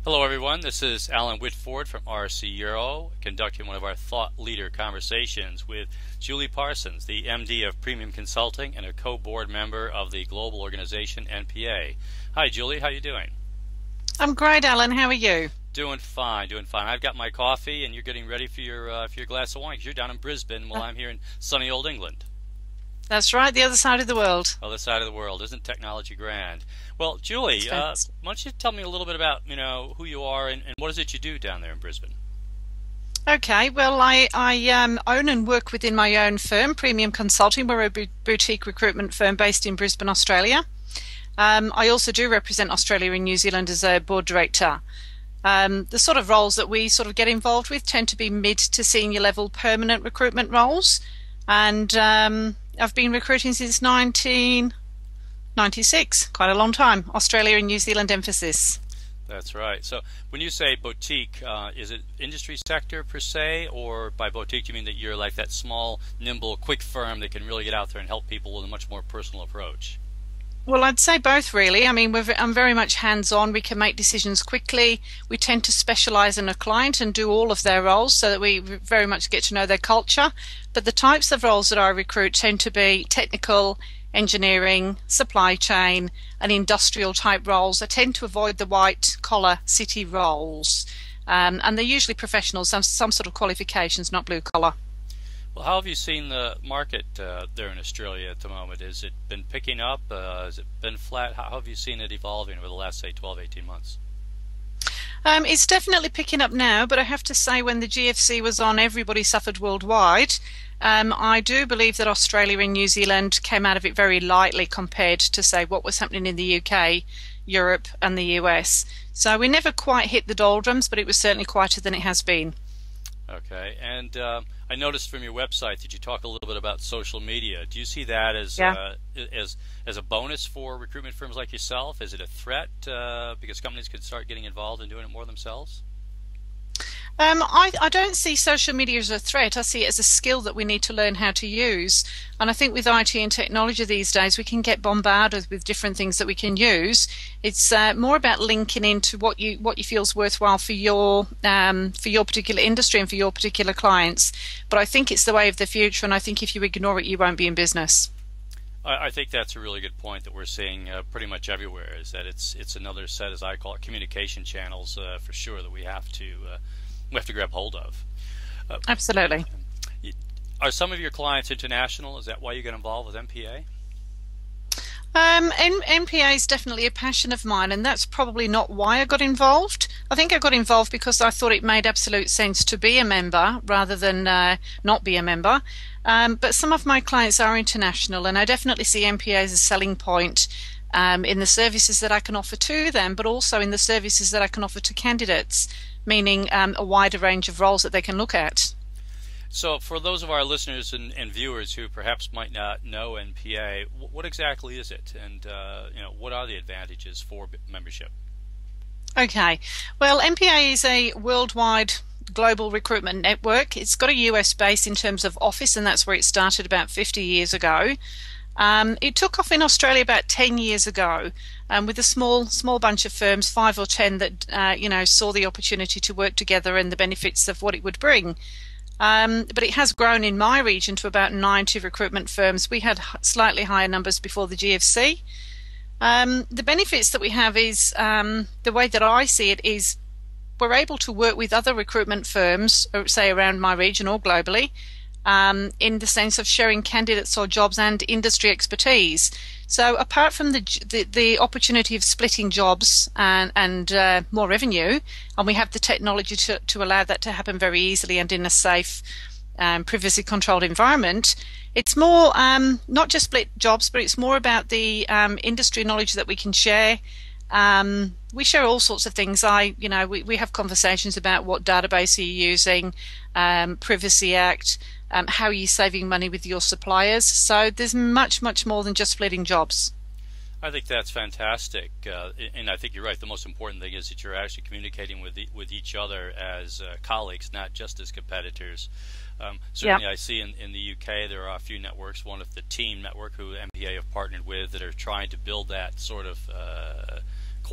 Hello everyone, this is Alan Whitford from RCEURO, conducting one of our thought leader conversations with Julie Parsons, the MD of Premium Consulting and a co-board member of the global organization NPA. Hi Julie, how are you doing? I'm great, Alan. How are you? Doing fine, doing fine. I've got my coffee and you're getting ready for your glass of wine because you're down in Brisbane while I'm here in sunny old England. That's right, the other side of the world. Other side of the world. Isn't technology grand? Well, Julie, why don't you tell me a little bit about, who you are and what is it you do down there in Brisbane? Okay, well, I own and work within my own firm, Premium Consulting. We're a boutique recruitment firm based in Brisbane, Australia. I also do represent Australia and New Zealand as a board director. The sort of roles that we sort of get involved with tend to be mid to senior level permanent recruitment roles. And I've been recruiting since 1996, quite a long time. Australia and New Zealand emphasis. That's right. So when you say boutique, is it industry sector per se, or by boutique you mean that you're like that small, nimble, quick firm that can really get out there and help people with a much more personal approach? Well, I'd say both, really. I mean, I'm very much hands-on. We can make decisions quickly. We tend to specialise in a client and do all of their roles so that we very much get to know their culture. But the types of roles that I recruit tend to be technical, engineering, supply chain, and industrial type roles. I tend to avoid the white-collar city roles. And they're usually professionals, some sort of qualifications, not blue-collar. Well, how have you seen the market there in Australia at the moment? Has it been picking up? Has it been flat? How have you seen it evolving over the last, say, 12, 18 months? It's definitely picking up now, but I have to say when the GFC was on, everybody suffered worldwide. I do believe that Australia and New Zealand came out of it very lightly compared to, say, what was happening in the UK, Europe and the US. So we never quite hit the doldrums, but it was certainly quieter than it has been. Okay, and I noticed from your website that you talk a little bit about social media. Do you see that as as a bonus for recruitment firms like yourself? Is it a threat because companies could start getting involved and doing it more themselves? I don't see social media as a threat. I see it as a skill that we need to learn how to use. And I think with IT and technology these days, we can get bombarded with different things that we can use. It's more about linking into what you feel's worthwhile for your particular industry and for your particular clients. But I think it's the way of the future, and I think if you ignore it, you won't be in business. I think that's a really good point that we're seeing pretty much everywhere. Is that it's another set, as I call it, communication channels for sure that we have to grab hold of. Absolutely. Are some of your clients international? Is that why you get involved with NPA? NPA is definitely a passion of mine, and that's probably not why I got involved. I think I got involved because I thought it made absolute sense to be a member rather than not be a member. But some of my clients are international, and I definitely see NPA as a selling point in the services that I can offer to them, but also in the services that I can offer to candidates, meaning a wider range of roles that they can look at. So for those of our listeners and viewers who perhaps might not know NPA, what exactly is it, and what are the advantages for membership? Okay, well, NPA is a worldwide global recruitment network. It's got a US base in terms of office, and that's where it started about 50 years ago. It took off in Australia about 10 years ago with a small bunch of firms, 5 or 10, that saw the opportunity to work together and the benefits of what it would bring. But it has grown in my region to about 90 recruitment firms. We had slightly higher numbers before the GFC. The benefits that we have is, the way that I see it is, we're able to work with other recruitment firms, say around my region or globally, in the sense of sharing candidates or jobs and industry expertise. So apart from the opportunity of splitting jobs and more revenue, and we have the technology to allow that to happen very easily and in a safe, privacy controlled environment, it's more not just split jobs, but it's more about the industry knowledge that we can share. We share all sorts of things. We have conversations about what database are you using, Privacy Act, how are you saving money with your suppliers. So there's much more than just splitting jobs. I think that's fantastic, and I think you're right. The most important thing is that you're actually communicating with each other as colleagues, not just as competitors. Certainly, I see in the UK there are a few networks. One of the Team Network, who MPA have partnered with, that are trying to build that sort of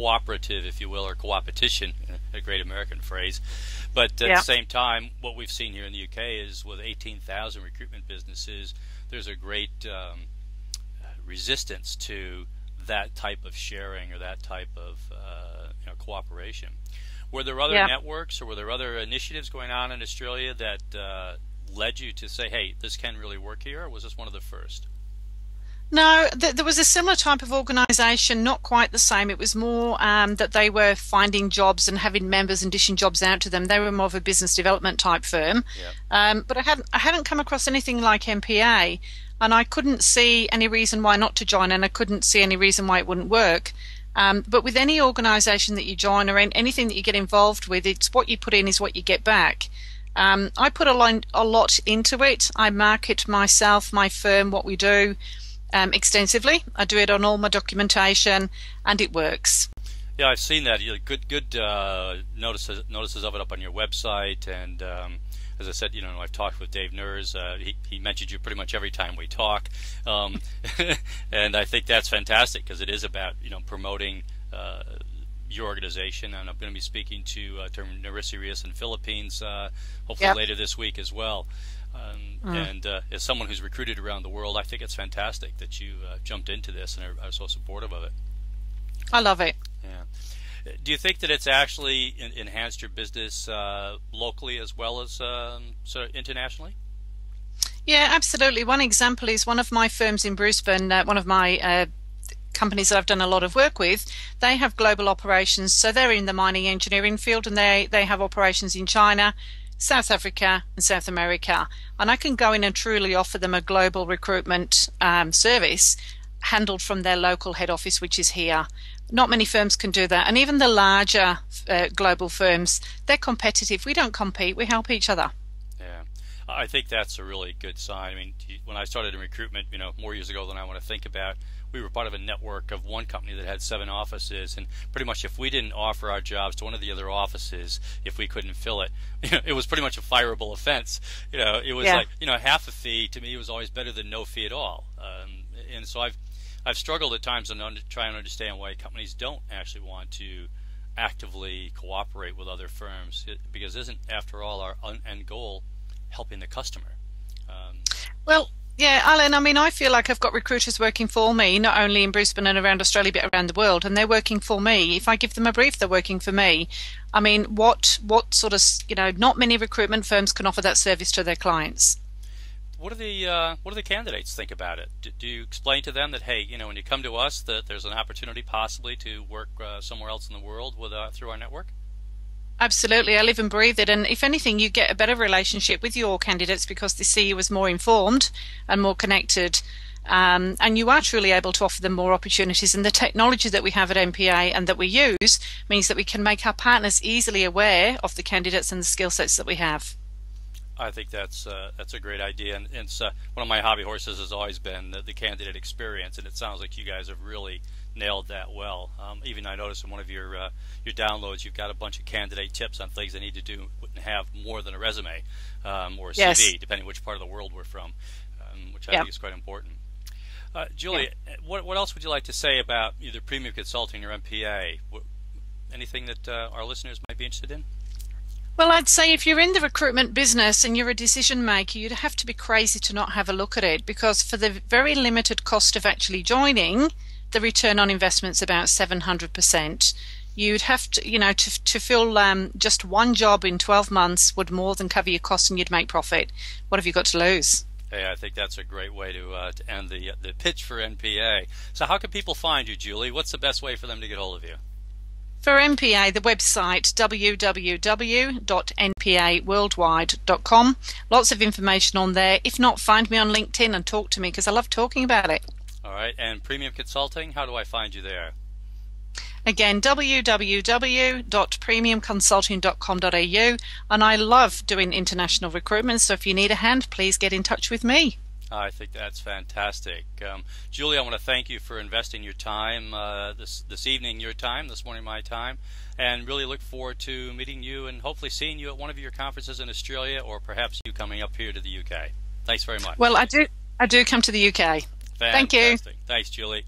cooperative, if you will, or coopetition, a great American phrase. But at the same time, what we've seen here in the UK is with 18,000 recruitment businesses, there's a great resistance to that type of sharing or that type of cooperation. Were there other networks or were there other initiatives going on in Australia that led you to say, hey, this can really work here, or was this one of the first? No, there was a similar type of organisation, not quite the same. It was more that they were finding jobs and having members and dishing jobs out to them. They were more of a business development type firm. But I hadn't come across anything like NPA, and I couldn't see any reason why not to join, and I couldn't see any reason why it wouldn't work. But with any organisation that you join or anything that you get involved with, it's what you put in is what you get back. I put a lot into it. I market myself, my firm, what we do. Extensively. I do it on all my documentation, and it works. Yeah, I've seen that. Good notices of it up on your website, and as I said, I've talked with Dave Nurs. He mentioned you pretty much every time we talk, and I think that's fantastic because it is about promoting your organization. And I'm going to be speaking to Narissa Rios in Philippines hopefully later this week as well. And as someone who's recruited around the world, I think it's fantastic that you jumped into this and are so supportive of it. I love it. Yeah. Do you think that it's actually enhanced your business locally as well as sort of internationally? Yeah, absolutely. One example is one of my firms in Brisbane, one of my companies that I've done a lot of work with. They have global operations, so they're in the mining engineering field, and they have operations in China, South Africa and South America, and I can go in and truly offer them a global recruitment service handled from their local head office, which is here. Not many firms can do that, and even the larger global firms, they're competitive. We don't compete, we help each other. Yeah, I think that's a really good sign. I mean, when I started in recruitment, more years ago than I want to think about, we were part of a network of one company that had 7 offices, and pretty much if we didn't offer our jobs to one of the other offices, if we couldn't fill it, it was pretty much a fireable offense. It was like half a fee to me was always better than no fee at all. And so I've struggled at times to try and understand why companies don't actually want to actively cooperate with other firms, because isn't, after all, our end goal helping the customer? Yeah, Alan, I mean, I feel like I've got recruiters working for me, not only in Brisbane and around Australia, but around the world, and they're working for me. If I give them a brief, they're working for me. I mean, what sort of, not many recruitment firms can offer that service to their clients. What do the candidates think about it? Do you explain to them that, hey, when you come to us, that there's an opportunity possibly to work somewhere else in the world with through our network? Absolutely, I live and breathe it, and if anything, you get a better relationship with your candidates because they see you as more informed and more connected, and you are truly able to offer them more opportunities. And the technology that we have at NPA and that we use means that we can make our partners easily aware of the candidates and the skill sets that we have. I think that's a great idea, and it's one of my hobby horses has always been the candidate experience, and it sounds like you guys have really nailed that well. Even I noticed in one of your downloads, you've got a bunch of candidate tips on things they need to do and have more than a resume or a CV, depending which part of the world we're from, which I think is quite important. Julie, what else would you like to say about either premium consulting or MPA? Anything that our listeners might be interested in? Well, I'd say if you're in the recruitment business and you're a decision maker, you'd have to be crazy to not have a look at it, because for the very limited cost of actually joining, the return on investment's about 700%. You'd have to, to fill just one job in 12 months would more than cover your costs, and you'd make profit. What have you got to lose? Hey, I think that's a great way to end the pitch for NPA. So how can people find you, Julie? What's the best way for them to get hold of you? For NPA, the website, www.npaworldwide.com. Lots of information on there. If not, find me on LinkedIn and talk to me, because I love talking about it. All right. And Premium Consulting, how do I find you there? Again, www.premiumconsulting.com.au. And I love doing international recruitment, so if you need a hand, please get in touch with me. I think that's fantastic. Julie, I want to thank you for investing your time this evening, your time, this morning, my time, and really look forward to meeting you and hopefully seeing you at one of your conferences in Australia, or perhaps you coming up here to the UK. Thanks very much. Well, I do come to the UK. Fantastic. Thank you. Thanks, Julie.